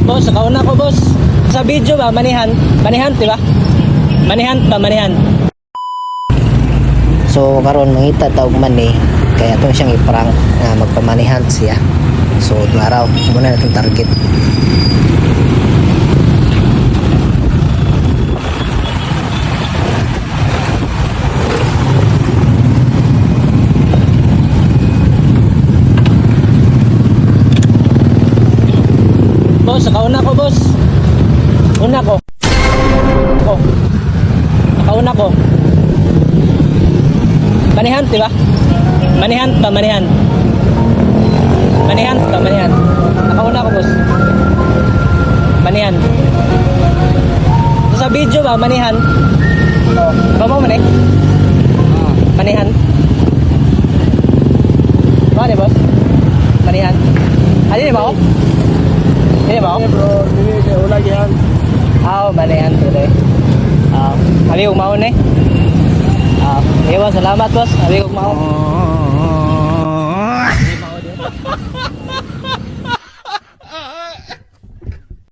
Boss, kauna ko boss. Sa video ba, manihan, di ba? Manihan. So karon mangita tawag mani kaya itong siyang iprank na magpamanihan siya. So itong araw muna natin target. Boss, kauna ko boss. Una ko. Nakauna ko. Manihan, di ba? Manihan. Nakauna ko boss. Manihan. Sa video ba, manihan? Oo. Babaw man eh. Manihan. Ano boss? Manihan. Ano ba ako? Ini ba? Bro, ini kayak ulah yan. Manihan tuloy. Abi kong maon eh. Ewan, salamat boss. Abi kong maon.